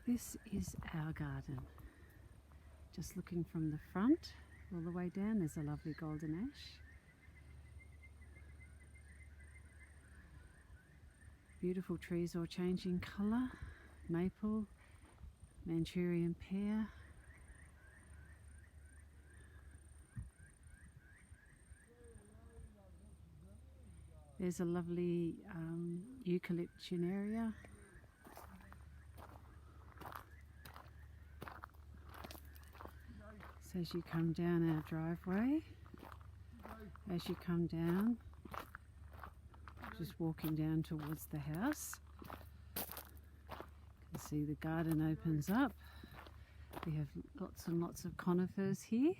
This is our garden. Just looking from the front all the way down, there's a lovely golden ash. Beautiful trees all changing colour. Maple, Manchurian pear. There's a lovely eucalyptus. So as you come down our driveway, as you come down, just walking down towards the house, you can see the garden opens up. We have lots and lots of conifers here.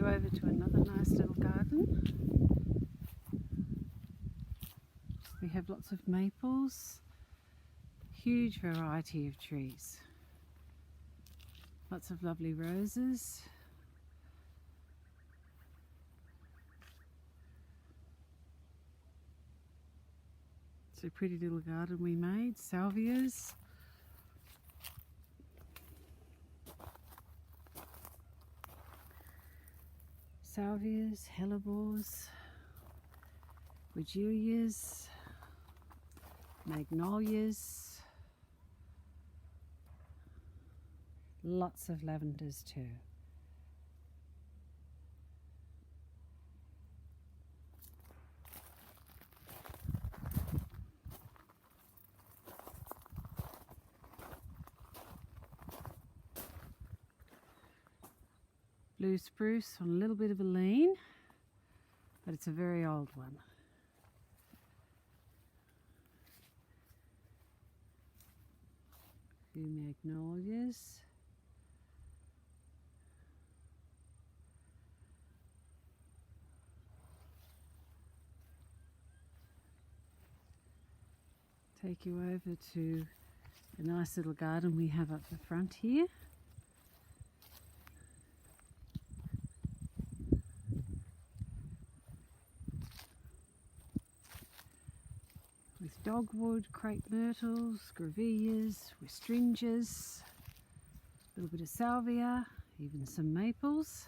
Over to another nice little garden. We have lots of maples, huge variety of trees, lots of lovely roses. It's a pretty little garden we made. Salvias. Salvias, hellebores, Regilias, magnolias, lots of lavenders too. Blue spruce on a little bit of a lean, but it's a very old one. A few magnolias. Take you over to a nice little garden we have up the front here. With dogwood, crepe myrtles, grevilleas, westringias, a little bit of salvia, even some maples.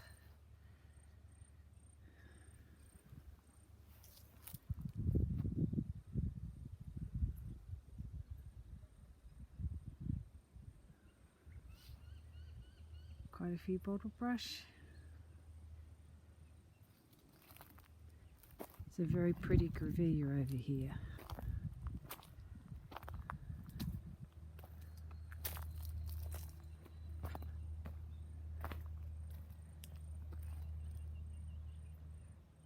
Quite a few bottle brush. It's a very pretty grevillea over here.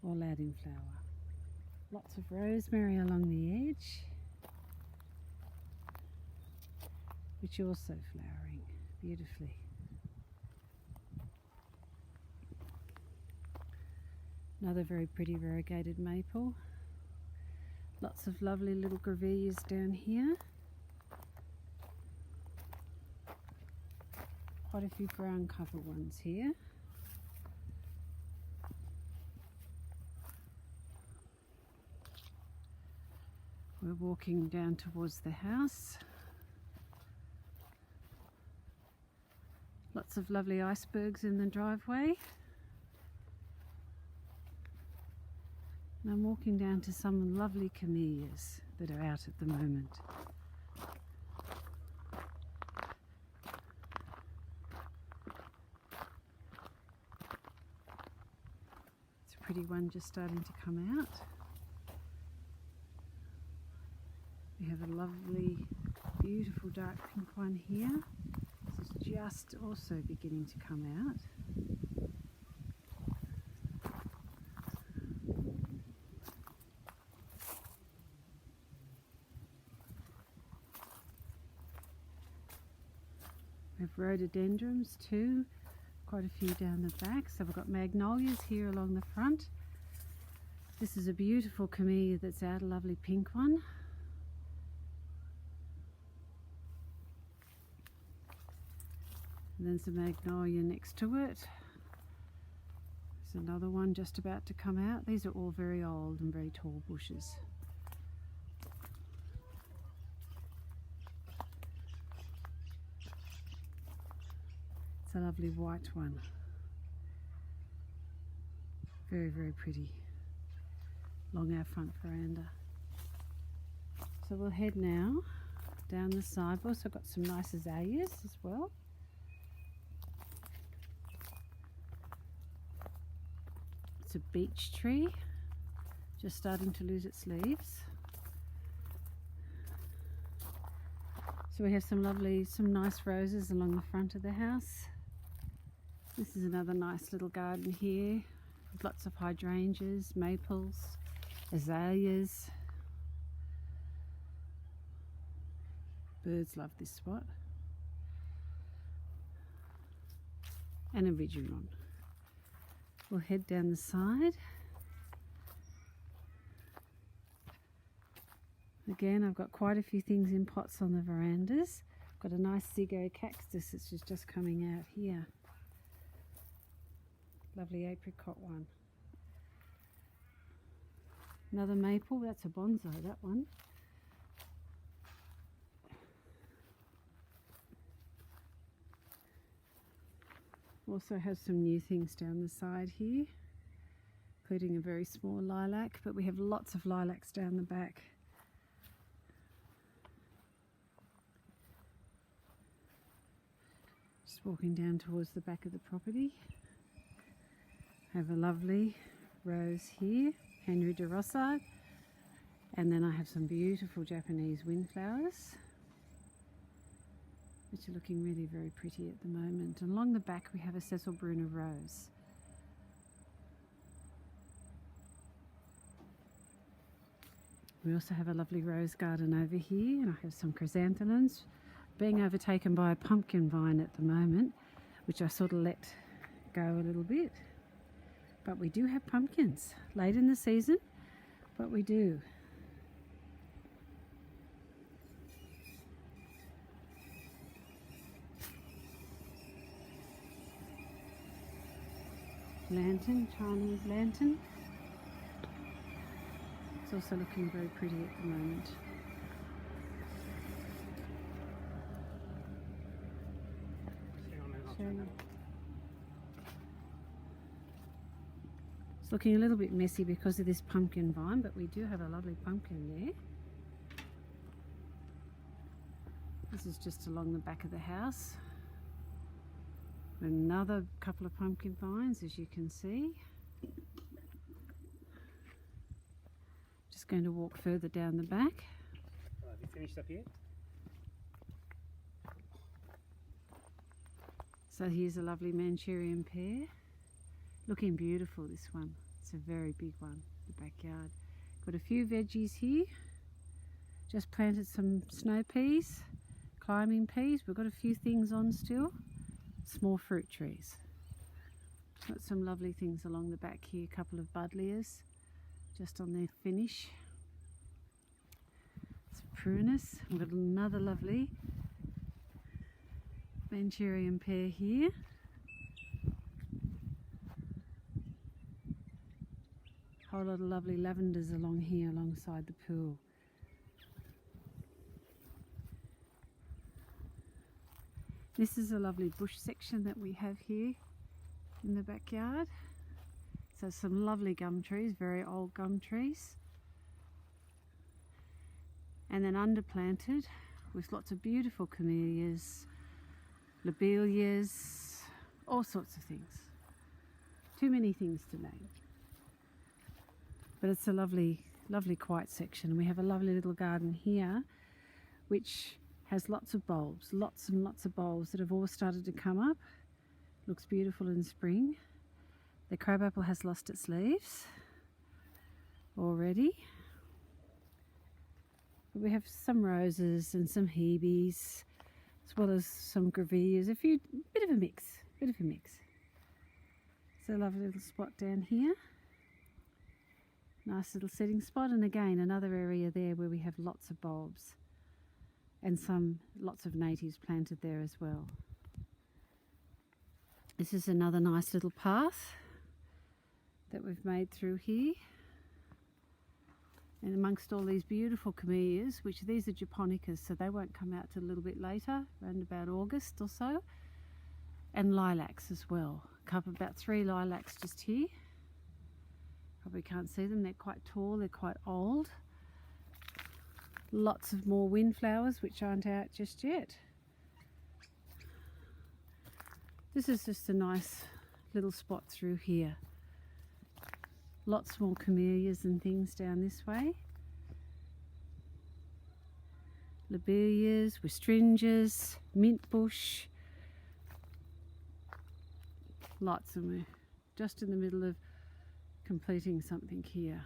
Or Aladdin flower. Lots of rosemary along the edge, which are also flowering beautifully. Another very pretty variegated maple. Lots of lovely little grevilleas down here. Quite a few brown cover ones here. We're walking down towards the house. Lots of lovely icebergs in the driveway. And I'm walking down to some lovely camellias that are out at the moment. It's a pretty one just starting to come out. We have a lovely, beautiful dark pink one here. This is just also beginning to come out. We have rhododendrons too, quite a few down the back. So we've got magnolias here along the front. This is a beautiful camellia that's out, a lovely pink one. And then some magnolia next to it. There's another one just about to come out. These are all very old and very tall bushes. It's a lovely white one. Very, very pretty. Along our front veranda. So we'll head now down the side. We've also got some nice azaleas as well. It's a beech tree, just starting to lose its leaves. So we have some nice roses along the front of the house. This is another nice little garden here with lots of hydrangeas, maples, azaleas. Birds love this spot. And a vigneron. We'll head down the side. Again, I've got quite a few things in pots on the verandas. Got a nice Zigo cactus that's just coming out here. Lovely apricot one. Another maple, that's a bonsai, that one. Also have some new things down the side here, including a very small lilac, but we have lots of lilacs down the back. Just walking down towards the back of the property. I have a lovely rose here, Henry de Rossard, and then I have some beautiful Japanese windflowers, which are looking really very pretty at the moment. And along the back we have a Cecilbrunner rose. We also have a lovely rose garden over here, and I have some chrysanthemums, being overtaken by a pumpkin vine at the moment, which I sort of let go a little bit. But we do have pumpkins, late in the season, but we do. Lantern, Chinese lantern. It's also looking very pretty at the moment. It's looking a little bit messy because of this pumpkin vine, but we do have a lovely pumpkin there. This is just along the back of the house. Another couple of pumpkin vines, as you can see. Just going to walk further down the back. Have you finished up here? So here's a lovely Manchurian pear. Looking beautiful, this one. It's a very big one, the backyard. Got a few veggies here. Just planted some snow peas, climbing peas. We've got a few things on still. Small fruit trees. Got some lovely things along the back here, a couple of buddleias just on their finish. Some prunus. We've got another lovely Manchurian pear here. Whole lot of lovely lavenders along here alongside the pool. This is a lovely bush section that we have here in the backyard. So some lovely gum trees, very old gum trees. And then underplanted with lots of beautiful camellias, lobelias, all sorts of things. Too many things to name. But it's a lovely, lovely quiet section. And we have a lovely little garden here, which has lots of bulbs, lots and lots of bulbs that have all started to come up. Looks beautiful in spring. The crabapple has lost its leaves already. But we have some roses and some hebes, as well as some grevilleas, bit of a mix. It's a lovely little spot down here. Nice little setting spot, and again another area there where we have lots of bulbs and lots of natives planted there as well. This is another nice little path that we've made through here, and amongst all these beautiful camellias, which these are japonicas, so they won't come out till a little bit later, around about August or so, and lilacs as well. About 3 lilacs just here. Probably can't see them, they're quite tall, they're quite old. Lots of more windflowers which aren't out just yet. This is just a nice little spot through here. Lots more camellias and things down this way. Lobelias, wistringas, mint bush. Lots, and we're just in the middle of completing something here.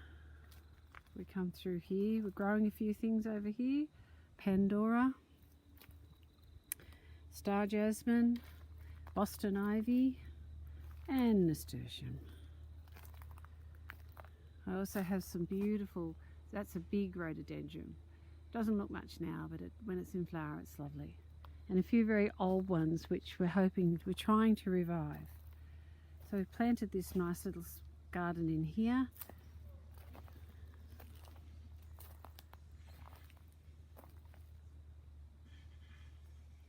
We come through here, we're growing a few things over here. Pandora, star jasmine, Boston ivy, and nasturtium. I also have some beautiful, that's a big rhododendron. Doesn't look much now, but when it's in flower it's lovely. And a few very old ones which we're trying to revive. So we've planted this nice little garden in here.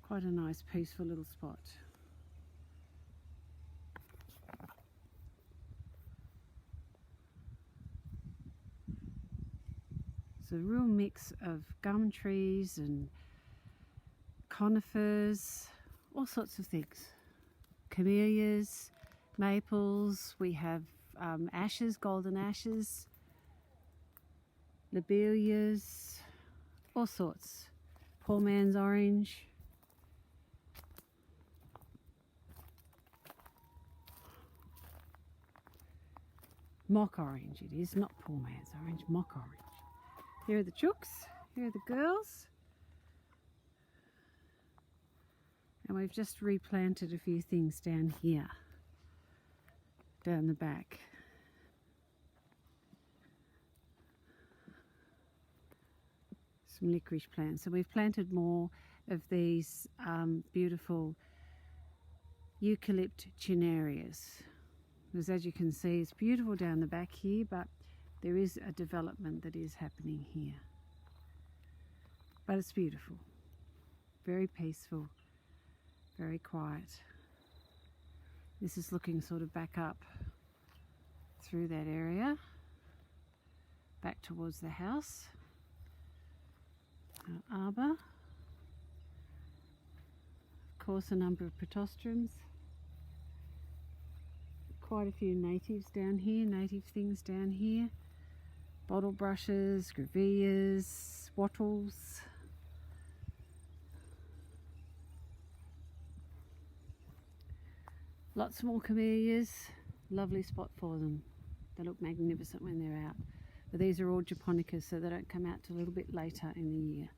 Quite a nice peaceful little spot. It's a real mix of gum trees and conifers, all sorts of things. Camellias, maples, we have ashes, golden ashes, lobelias, all sorts. Poor man's orange. Mock orange it is, not poor man's orange, mock orange. Here are the chooks, here are the girls. And we've just replanted a few things down here, down the back. Some licorice plants. So we've planted more of these beautiful eucalypt chinarias. Because as you can see, it's beautiful down the back here, but there is a development that is happening here. But it's beautiful, very peaceful, very quiet. This is looking sort of back up through that area, back towards the house. Our arbour. Of course, a number of protostums. Quite a few natives down here, native things down here. Bottle brushes, grevilleas, wattles. Lots more camellias, lovely spot for them. They look magnificent when they're out. But these are all japonicas, so they don't come out till a little bit later in the year.